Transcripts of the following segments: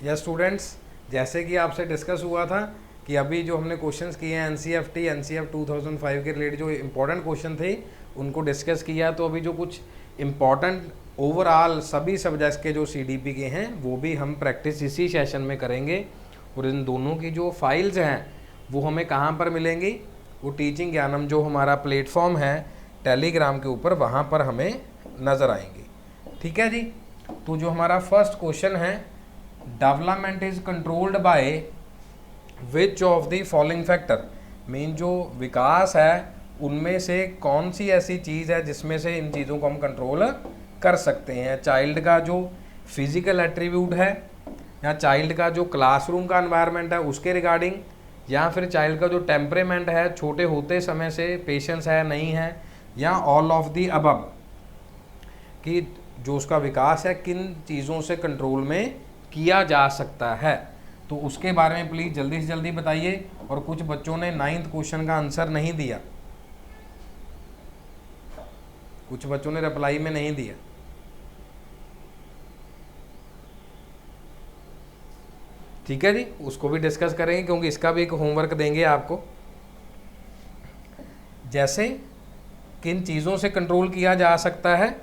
Yes students, जैसे कि आपसे डिस्कस हुआ था कि अभी जो हमने क्वेश्चंस किए हैं एनसीएफटी एनसीएफ 2005 के रिलेटेड जो इम्पोर्टेंट क्वेश्चन थे उनको डिस्कस किया। तो अभी जो कुछ इम्पॉर्टेंट ओवरऑल सभी सब्जेक्ट्स के जो सीडीपी के हैं वो भी हम प्रैक्टिस इसी सेशन में करेंगे। और इन दोनों की जो फाइल्स हैं वो हमें कहाँ पर मिलेंगी, वो टीचिंग ज्ञानम जो हमारा प्लेटफॉर्म है टेलीग्राम के ऊपर, वहाँ पर हमें नज़र आएंगी। ठीक है जी। तो जो हमारा फर्स्ट क्वेश्चन है, development is controlled by which of the following factor, mean जो विकास है उनमें से कौन सी ऐसी चीज़ है जिसमें से इन चीज़ों को हम कंट्रोल कर सकते हैं। चाइल्ड का जो फिजिकल एट्रीब्यूट है, या चाइल्ड का जो क्लासरूम का एनवायरनमेंट है उसके रिगार्डिंग, या फिर चाइल्ड का जो टेम्परेमेंट है छोटे होते समय से पेशेंस है नहीं है, या ऑल ऑफ दी अबव, कि जो उसका विकास है किन चीज़ों से कंट्रोल में किया जा सकता है। तो उसके बारे में प्लीज़ जल्दी से जल्दी बताइए। और कुछ बच्चों ने 9th क्वेश्चन का आंसर नहीं दिया, कुछ बच्चों ने रिप्लाई में नहीं दिया। ठीक है जी, उसको भी डिस्कस करेंगे क्योंकि इसका भी एक होमवर्क देंगे आपको। जैसे किन चीज़ों से कंट्रोल किया जा सकता है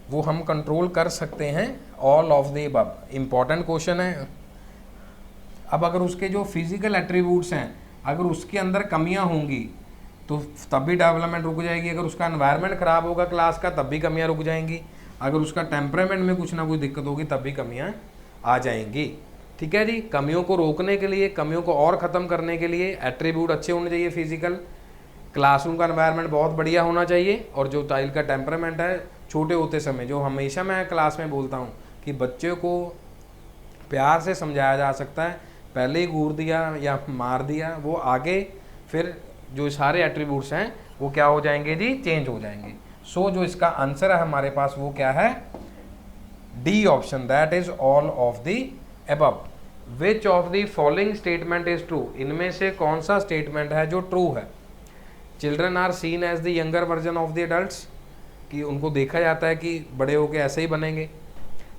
वो हम कंट्रोल कर सकते हैं all of the above. Important question है। अब अगर उसके जो फिजिकल एट्रीब्यूट्स हैं अगर उसके अंदर कमियां होंगी तो तब भी डेवलपमेंट रुक जाएगी। अगर उसका एनवायरनमेंट ख़राब होगा क्लास का तब भी कमियां रुक जाएंगी। अगर उसका टेम्परामेंट में कुछ ना कुछ दिक्कत होगी तब भी कमियां आ जाएंगी। ठीक है जी। कमियों को रोकने के लिए, कमियों को और ख़त्म करने के लिए एट्रीब्यूट अच्छे होने चाहिए फिजिकल, क्लासरूम का एनवायरनमेंट बहुत बढ़िया होना चाहिए, और जो चाइल्ड का टेम्परामेंट है छोटे होते समय, जो हमेशा मैं क्लास में बोलता हूँ कि बच्चे को प्यार से समझाया जा सकता है, पहले ही घूर दिया या मार दिया वो आगे फिर जो सारे एट्रीब्यूट्स हैं वो क्या हो जाएंगे जी, चेंज हो जाएंगे। सो जो इसका आंसर है हमारे पास वो क्या है, D option, that is all of the above. Which of the following statement is true, इनमें से कौन सा स्टेटमेंट है जो ट्रू है। Children are seen as the younger version of the adults, कि उनको देखा जाता है कि बड़े होके ऐसे ही बनेंगे।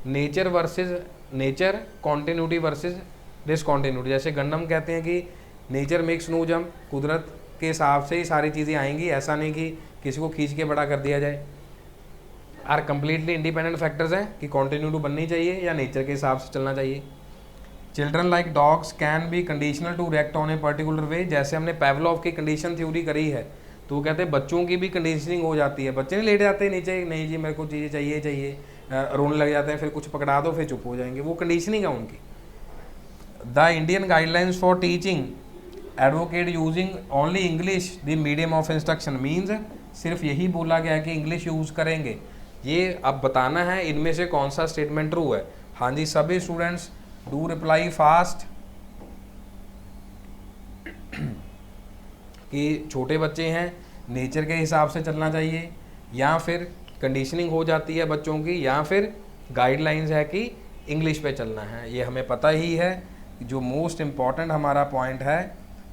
Nature versus nature, continuity versus discontinuity, जैसे गंडम कहते हैं कि नेचर मेक्स नो जंप, कुदरत के हिसाब से ही सारी चीज़ें आएंगी, ऐसा नहीं कि किसी को खींच के बड़ा कर दिया जाए। आर कंप्लीटली इंडिपेंडेंट फैक्टर्स हैं कि कॉन्टिन्यूटी बननी चाहिए या नेचर के हिसाब से चलना चाहिए। Children like dogs can be conditional to react on a particular way, जैसे हमने पेवलोव की कंडीशन थ्योरी करी है तो वो कहते हैं बच्चों की भी कंडीशनिंग हो जाती है। बच्चे नहीं लेट जाते नीचे, नहीं जी मेरे को चीज़ें चाहिए चाहिए, रोने लग जाते हैं, फिर कुछ पकड़ा दो फिर चुप हो जाएंगे, वो कंडीशनिंग है उनकी। The Indian guidelines for teaching advocate using only English the medium of instruction, means सिर्फ यही बोला गया है कि इंग्लिश यूज़ करेंगे। ये अब बताना है इनमें से कौन सा स्टेटमेंट ट्रू है। हाँ जी सभी स्टूडेंट्स डू रिप्लाई फास्ट, कि छोटे बच्चे हैं नेचर के हिसाब से चलना चाहिए, या फिर कंडीशनिंग हो जाती है बच्चों की, या फिर गाइडलाइंस है कि इंग्लिश पे चलना है। ये हमें पता ही है। जो मोस्ट इम्पॉर्टेंट हमारा पॉइंट है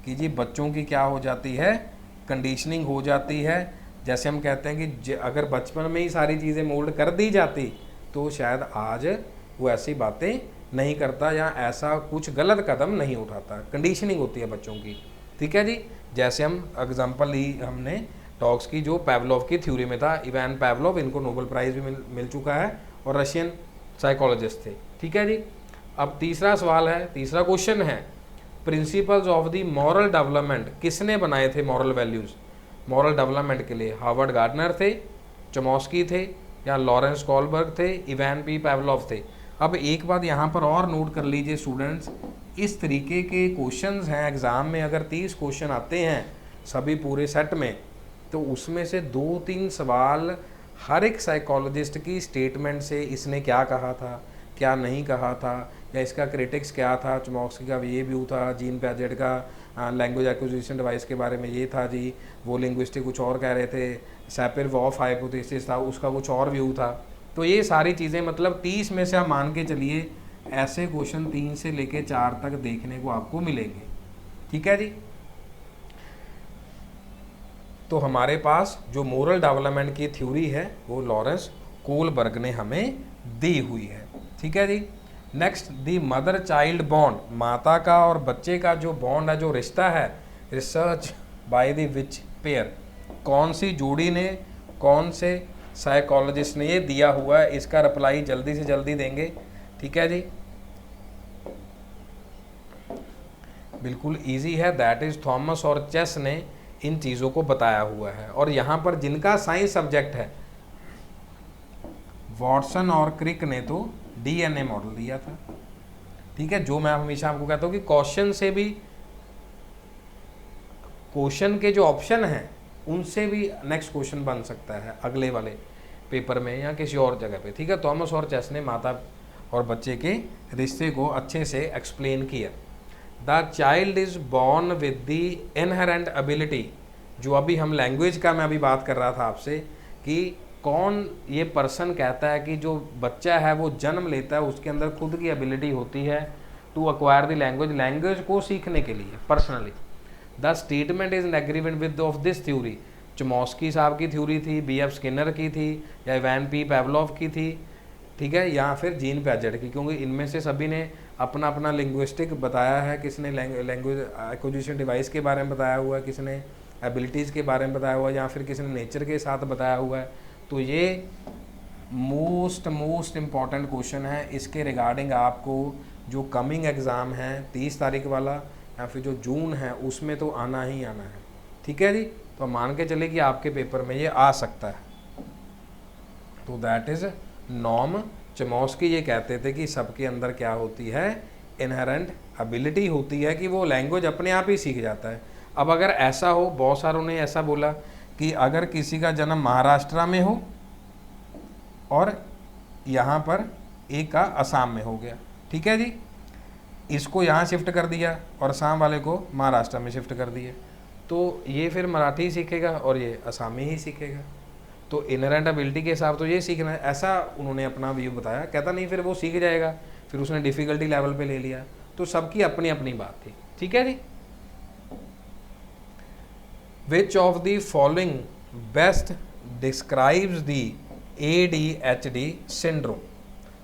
कि जी बच्चों की क्या हो जाती है, कंडीशनिंग हो जाती है। जैसे हम कहते हैं कि अगर बचपन में ही सारी चीज़ें मोल्ड कर दी जाती तो शायद आज वो ऐसी बातें नहीं करता या ऐसा कुछ गलत कदम नहीं उठाता। कंडीशनिंग होती है बच्चों की। ठीक है जी। जैसे हम एग्जांपल ली हमने डॉग्स की जो पेवलोव की थ्योरी में था, इवान पेवलोव, इनको नोबेल प्राइज़ भी मिल चुका है और रशियन साइकोलॉजिस्ट थे। ठीक है जी। अब तीसरा सवाल है, तीसरा क्वेश्चन है, principles of the moral development किसने बनाए थे मॉरल वैल्यूज़ मॉरल डेवलपमेंट के लिए। हार्वर्ड गार्डनर थे, चमोस्की थे, या लॉरेंस कॉलबर्ग थे, इवान पी पेवलोव थे। अब एक बात यहाँ पर और नोट कर लीजिए स्टूडेंट्स, इस तरीके के क्वेश्चंस हैं एग्ज़ाम में, अगर 30 क्वेश्चन आते हैं सभी पूरे सेट में, तो उसमें से 2-3 सवाल हर एक साइकोलॉजिस्ट की स्टेटमेंट से, इसने क्या कहा था क्या नहीं कहा था, या इसका क्रिटिक्स क्या था। चमोस्की का ये व्यू था, जीन पैजेट का लैंग्वेज एक्विजिशन डिवाइस के बारे में ये था जी, वो लिंग्विस्टिक कुछ और कह रहे थे, सैपिर-वॉफ हाइपोथेसिस था उसका कुछ और व्यू था। तो ये सारी चीज़ें मतलब 30 में से आप मान के चलिए ऐसे क्वेश्चन 3 से लेके 4 तक देखने को आपको मिलेंगे। ठीक है जी। तो हमारे पास जो मोरल डेवलपमेंट की थ्योरी है वो लॉरेंस कोलबर्ग ने हमें दी हुई है। ठीक है जी। Next, the mother child bond, माता का और बच्चे का जो बॉन्ड है, जो रिश्ता है, research by the which pair, कौन सी जोड़ी ने, कौन से साइकोलॉजिस्ट ने ये दिया हुआ है, इसका रिप्लाई जल्दी से जल्दी देंगे। ठीक है जी, बिल्कुल इजी है, दैट इज थॉमस और चेस ने इन चीज़ों को बताया हुआ है। और यहाँ पर जिनका साइंस सब्जेक्ट है, वॉटसन और क्रिक ने तो डीएनए मॉडल दिया था। ठीक है, जो मैं हमेशा आपको कहता हूँ कि क्वेश्चन से भी, क्वेश्चन के जो ऑप्शन हैं उनसे भी नेक्स्ट क्वेश्चन बन सकता है अगले वाले पेपर में या किसी और जगह पे। ठीक है, थॉमस और चेस ने माता और बच्चे के रिश्ते को अच्छे से एक्सप्लेन किया। The child is born with the inherent ability, जो अभी हम लैंग्वेज का मैं अभी बात कर रहा था आपसे कि कौन ये पर्सन कहता है कि जो बच्चा है वो जन्म लेता है, उसके अंदर खुद की एबिलिटी होती है to acquire the language, language को सीखने के लिए personally. The statement is in agreement with of this theory, Chomsky साहब की थ्योरी थी, बी.एफ. स्किनर की थी, या इवान पी पेवलोव की थी, ठीक है, या फिर जीन पैजेट की, क्योंकि इनमें से सभी ने अपना अपना लिंग्विस्टिक बताया है। किसने लैंग्वेज एक्विजिशन डिवाइस के बारे में बताया हुआ है, किसने एबिलिटीज़ के बारे में बताया हुआ है, या फिर किसने नेचर के साथ बताया हुआ है। तो ये मोस्ट इम्पॉर्टेंट क्वेश्चन है। इसके रिगार्डिंग आपको जो कमिंग एग्ज़ाम है 30 तारीख वाला या फिर जो जून है उसमें तो आना ही आना है। ठीक है जी, तो मान के चले कि आपके पेपर में ये आ सकता है। तो दैट इज़ नॉर्म चमोस्की ये कहते थे कि सबके अंदर क्या होती है, इनहेरेंट एबिलिटी होती है कि वो लैंग्वेज अपने आप ही सीख जाता है। अब अगर ऐसा हो, बहुत सारों ने ऐसा बोला कि अगर किसी का जन्म महाराष्ट्र में हो और यहाँ पर एक का असम में हो गया, ठीक है जी, इसको यहाँ शिफ्ट कर दिया और असम वाले को महाराष्ट्र में शिफ्ट कर दिया, तो ये फिर मराठी ही सीखेगा और ये असमी ही सीखेगा। तो इनहेरेंट एबिलिटी के हिसाब तो ये सीखना है, ऐसा उन्होंने अपना व्यू बताया। कहता नहीं फिर वो सीख जाएगा, फिर उसने डिफ़िकल्टी लेवल पे ले लिया। तो सबकी अपनी अपनी बात थी। ठीक है जी, which of the following best describes the ADHD syndrome.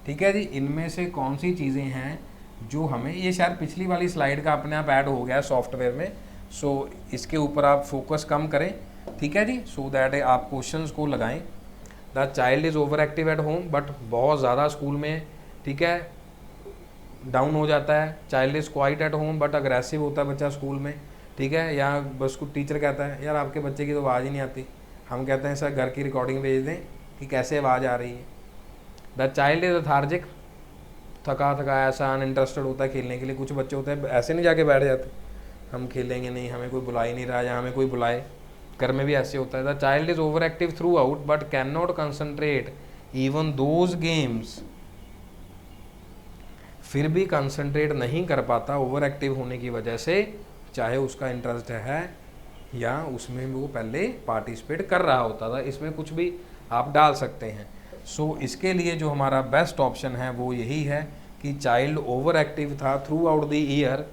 ठीक है जी, इनमें से कौन सी चीज़ें हैं जो हमें, ये शायद पिछली वाली स्लाइड का अपने आप ऐड हो गया है सॉफ्टवेयर में, सो इसके ऊपर आप फोकस कम करें। ठीक है जी, सो दैट आप क्वेश्चंस को लगाएं। The child is over active at home, but बहुत ज़्यादा स्कूल में, ठीक है, डाउन हो जाता है। Child is quite at home but aggressive होता है बच्चा स्कूल में। ठीक है, या बस को टीचर कहता है यार आपके बच्चे की तो आवाज़ ही नहीं आती, हम कहते हैं सर घर की रिकॉर्डिंग भेज दें कि कैसे आवाज़ आ रही है। द चाइल्ड इज़ अथार्जिक, थका थका ऐसा अनइंटरेस्टेड होता है खेलने के लिए। कुछ बच्चे होते हैं ऐसे नहीं जाके बैठ जाते, हम खेलेंगे नहीं, हमें कोई बुला ही नहीं रहा या हमें कोई बुलाए, घर में भी ऐसे होता है। The child is over active through out but can not concentrate even those games, फिर भी कंसंट्रेट नहीं कर पाता ओवर एक्टिव होने की वजह से, चाहे उसका इंटरेस्ट है या उसमें वो पहले पार्टिसिपेट कर रहा होता था। इसमें कुछ भी आप डाल सकते हैं। सो इसके लिए जो हमारा बेस्ट ऑप्शन है वो यही है कि चाइल्ड ओवर एक्टिव था थ्रू आउट द ईयर,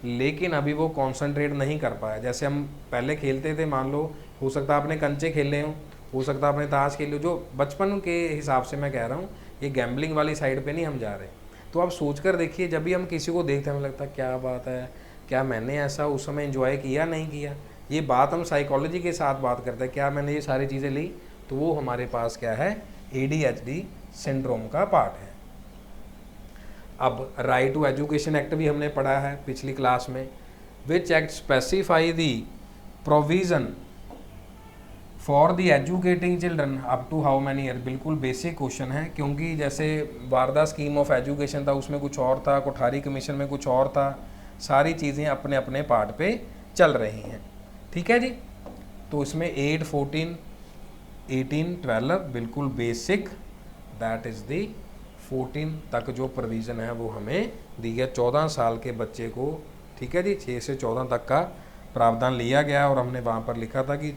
लेकिन अभी वो कंसंट्रेट नहीं कर पाया। जैसे हम पहले खेलते थे, मान लो हो सकता है आपने कंचे खेले हो सकता है आपने ताश खेले हो, जो बचपन के हिसाब से मैं कह रहा हूँ, ये गैम्बलिंग वाली साइड पे नहीं हम जा रहे। तो आप सोच कर देखिए, जब भी हम किसी को देखते हैं हमें लगता है क्या बात है, क्या मैंने ऐसा उस समय एंजॉय किया नहीं किया। ये बात हम साइकोलॉजी के साथ बात करते हैं, क्या मैंने ये सारी चीज़ें ली, तो वो हमारे पास क्या है, ADHD सिंड्रोम का पार्ट है। अब राइट टू एजुकेशन एक्ट भी हमने पढ़ा है पिछली क्लास में। Which act specify the provision for the educating children up to how many year. बिल्कुल बेसिक क्वेश्चन है, क्योंकि जैसे वारदा स्कीम ऑफ एजुकेशन था उसमें कुछ और था, कोठारी कमीशन में कुछ और था, सारी चीज़ें अपने अपने पार्ट पे चल रही हैं। ठीक है जी, तो इसमें 8, 14, 18, 12 बिल्कुल बेसिक, दैट इज़ दी 14 तक जो प्रोविज़न है वो हमें दी गया। 14 साल के बच्चे को, ठीक है जी, 6 से 14 तक का प्रावधान लिया गया और हमने वहाँ पर लिखा था कि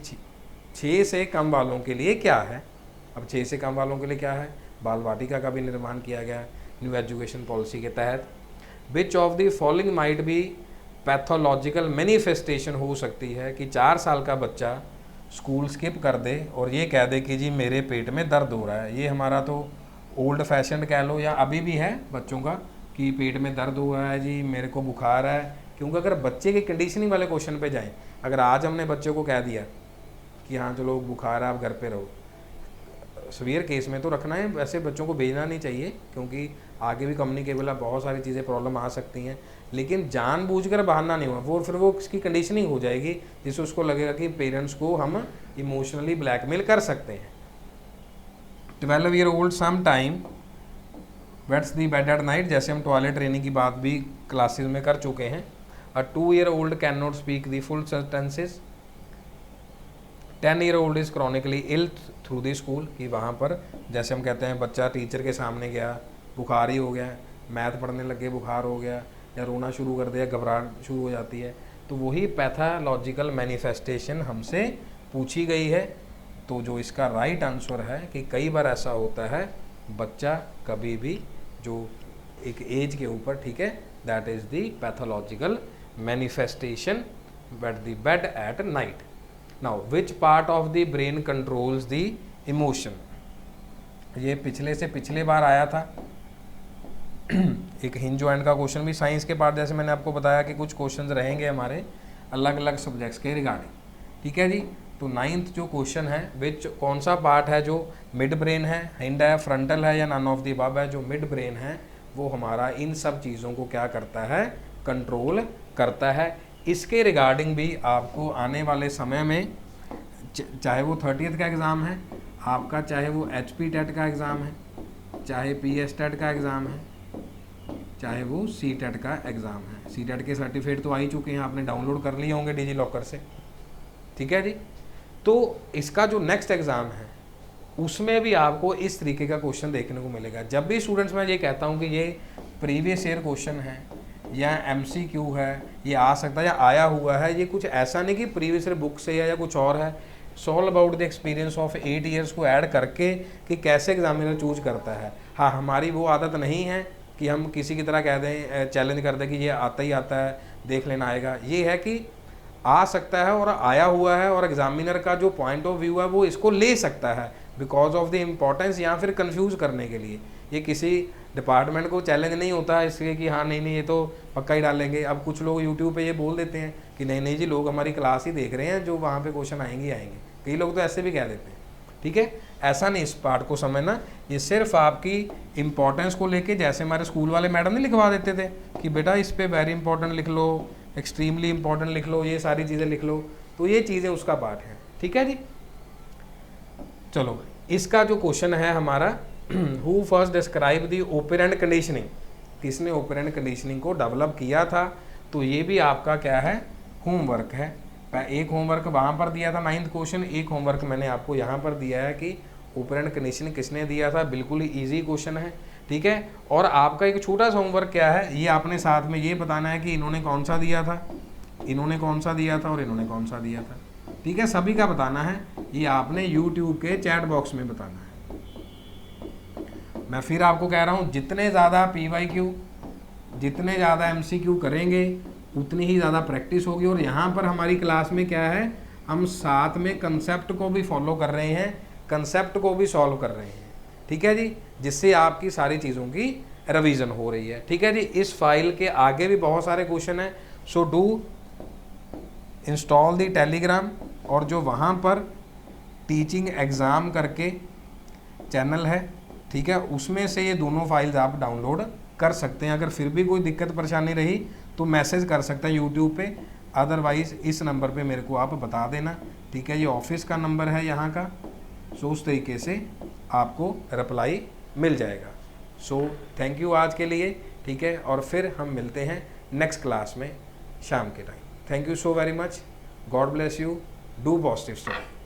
6 से कम वालों के लिए क्या है। अब 6 से कम वालों के लिए क्या है, बाल वाटिका का भी निर्माण किया गया न्यू एजुकेशन पॉलिसी के तहत। विच of the following might be pathological manifestation, हो सकती है कि 4 साल का बच्चा स्कूल स्किप कर दे और ये कह दे कि जी मेरे पेट में दर्द हो रहा है। ये हमारा तो ओल्ड फैशन कह लो या अभी भी है बच्चों का, कि पेट में दर्द हुआ है जी, मेरे को बुखार है, क्योंकि अगर बच्चे के कंडीशनिंग वाले क्वेश्चन पे जाएं, अगर आज हमने बच्चे को कह दिया कि हाँ चलो बुखार है आप घर पे रहो, सीवियर केस में तो रखना है, वैसे बच्चों को भेजना नहीं चाहिए क्योंकि आगे भी कम्युनिकेबल है, बहुत सारी चीज़ें प्रॉब्लम आ सकती हैं, लेकिन जानबूझकर बहाना नहीं हुआ वो, फिर वो इसकी कंडीशनिंग हो जाएगी जिससे उसको लगेगा कि पेरेंट्स को हम इमोशनली ब्लैकमेल कर सकते हैं। 12 year old some time wets the bed at night, जैसे हम टॉयलेट ट्रेनिंग की बात भी क्लासेस में कर चुके हैं। A 2 year old can not speak the full sentences. 10 year old is chronically ill through the school, कि वहाँ पर जैसे हम कहते हैं बच्चा टीचर के सामने गया, बुखार ही हो गया, मैथ पढ़ने लगे बुखार हो गया, या रोना शुरू कर दिया, घबराहट शुरू हो जाती है, तो वही पैथोलॉजिकल मैनिफेस्टेशन हमसे पूछी गई है। तो जो इसका राइट आंसर है कि कई बार ऐसा होता है बच्चा कभी भी जो एक एज के ऊपर, ठीक है, that is the pathological manifestation at the bed at night. Now which part of the brain controls the emotion, ये पिछले से पिछले बार आया था। एक हिंज जॉइंट का क्वेश्चन भी साइंस के पार्ट, जैसे मैंने आपको बताया कि कुछ क्वेश्चंस रहेंगे हमारे अलग अलग सब्जेक्ट्स के रिगार्डिंग, ठीक है जी। तो 9th जो क्वेश्चन है, विच कौन सा पार्ट है जो मिड ब्रेन है, हिंड है, फ्रंटल है या नन ऑफ द अबव है। जो मिड ब्रेन है वो हमारा इन सब चीज़ों को क्या करता है, कंट्रोल करता है। इसके रिगार्डिंग भी आपको आने वाले समय में, चाहे वो 30th का एग्ज़ाम है आपका, चाहे वो HP टेट का एग्ज़ाम है, चाहे PS टेट का एग्ज़ाम है, चाहे वो C टेट का एग्ज़ाम है। C टेट के सर्टिफिकेट तो आ ही चुके हैं, आपने डाउनलोड कर लिए होंगे डिजी लॉकर से, ठीक है जी। तो इसका जो नेक्स्ट एग्ज़ाम है उसमें भी आपको इस तरीके का क्वेश्चन देखने को मिलेगा। जब भी स्टूडेंट्स मैं ये कहता हूँ कि ये प्रीवियस ईयर क्वेश्चन है या MCQ है, ये आ सकता है या आया हुआ है, ये कुछ ऐसा नहीं कि प्रीवियस ईयर बुक से या कुछ और है। It's all about the experience of 8 years को ऐड करके कि कैसे एग्जामिनर चूज करता है। हाँ, हमारी वो आदत नहीं है कि हम किसी की तरह कह दें, चैलेंज कर दें कि ये आता ही आता है, देख लेना आएगा। ये है कि आ सकता है और आया हुआ है, और एग्जामिनर का जो पॉइंट ऑफ व्यू है वो इसको ले सकता है बिकॉज ऑफ द इम्पोर्टेंस, या फिर कंफ्यूज करने के लिए। ये किसी डिपार्टमेंट को चैलेंज नहीं होता है इसलिए कि हाँ नहीं ये तो पक्का ही डालेंगे। अब कुछ लोग यूट्यूब पे ये बोल देते हैं कि नहीं जी लोग हमारी क्लास ही देख रहे हैं, जो वहाँ पे क्वेश्चन आएंगे आएंगे। कई लोग तो ऐसे भी कह देते हैं, ठीक है। ऐसा नहीं, इस पार्ट को समझना, ये सिर्फ आपकी इंपॉर्टेंस को लेके, जैसे हमारे स्कूल वाले मैडम नहीं लिखवा देते थे कि बेटा इस पे वेरी इंपॉर्टेंट लिख लो, एक्सट्रीमली इंपॉर्टेंट लिख लो, ये सारी चीज़ें लिख लो, तो ये चीज़ें उसका पार्ट है, ठीक है जी। चलो, इसका जो क्वेश्चन है हमारा, who first describe the operant conditioning, किसने ऑपरेंट कंडीशनिंग को डेवलप किया था। तो ये भी आपका क्या है, होमवर्क है। एक होमवर्क वहाँ पर दिया था 9th क्वेश्चन, एक होमवर्क मैंने आपको यहाँ पर दिया है कि ऑपरेंट कंडीशनिंग किसने दिया था। बिल्कुल ही ईजी क्वेश्चन है, ठीक है। और आपका एक छोटा सा होमवर्क क्या है, ये आपने साथ में ये बताना है कि इन्होंने कौन सा दिया था, इन्होंने कौन सा दिया था और इन्होंने कौन सा दिया था, ठीक है। सभी का बताना है, ये आपने YouTube के चैट बॉक्स में बताना है। मैं फिर आपको कह रहा हूँ, जितने ज़्यादा PYQ, जितने ज़्यादा MCQ करेंगे उतनी ही ज़्यादा प्रैक्टिस होगी। और यहाँ पर हमारी क्लास में क्या है, हम साथ में कंसेप्ट को भी फॉलो कर रहे हैं, कंसेप्ट को भी सॉल्व कर रहे हैं, ठीक है जी, जिससे आपकी सारी चीज़ों की रिवीजन हो रही है, ठीक है जी। इस फाइल के आगे भी बहुत सारे क्वेश्चन हैं, so do install the Telegram, और जो वहाँ पर टीचिंग एग्ज़ाम करके चैनल है, ठीक है, उसमें से ये दोनों फाइल्स आप डाउनलोड कर सकते हैं। अगर फिर भी कोई दिक्कत परेशानी रही तो मैसेज कर सकते हैं यूट्यूब पे, अदरवाइज़ इस नंबर पे मेरे को आप बता देना, ठीक है। ये ऑफिस का नंबर है यहाँ का, सो उस तरीके से आपको रिप्लाई मिल जाएगा। सो थैंक यू आज के लिए, ठीक है। और फिर हम मिलते हैं नेक्स्ट क्लास में शाम के time. Thank you so very much, God bless you, do positive study.